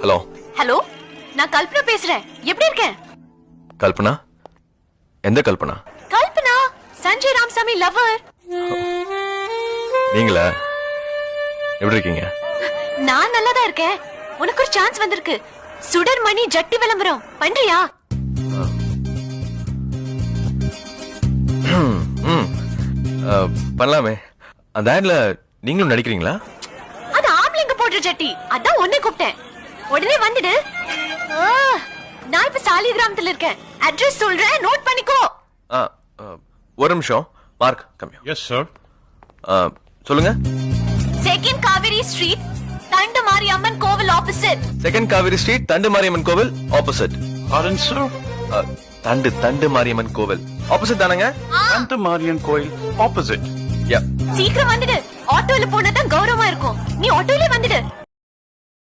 Hello hello, நான் கல்பனா பேசுறேன். எப்படி இருக்கேன்? கல்பனா? எந்த கல்பனா? கல்பனா, சஞ்சய் ராமசாமி லவர். நீங்களா? எப்படி இருக்கீங்க? நான் நல்லாதான் இருக்கேன். உனக்கு ஒரு சான்ஸ் வந்திருக்கு. சுடர்மணி ஜட்டி விளம்பரம் பண்றியா? பண்ணலாமே. அந்த ஆட்ல நீங்களும் நடிக்கிறீங்களா? அது ஆம்பளைங்க போடுற ஜட்டி. அதான் உன்னை கூப்பிட்டேன். உடனே வந்துடு. நான் இப்ப சாலி கிராமத்துல இருக்கேன். அட்ரஸ் சொல்றேன், நோட் பண்ணிக்கோ. ஒரு நிமிஷம். மார்க் கம்மியா? Yes sir. சொல்லுங்க. செகண்ட் காவேரி ஸ்ட்ரீட், தண்டு மாரியம்மன் கோவில் ஆப்போசிட். செகண்ட் காவேரி ஸ்ட்ரீட், தண்டு மாரியம்மன் கோவில் ஆப்போசிட். ஆரன் சார். தண்டு மாரியம்மன் கோவில் ஆப்போசிட் தானங்க? அந்த மாரியன் கோயில் ஆப்போசிட். யா. சீக்கிரம் வந்துடு. ஆட்டோல போனா தான் கௌரவமா இருக்கும். நீ ஆட்டோல வந்துடு.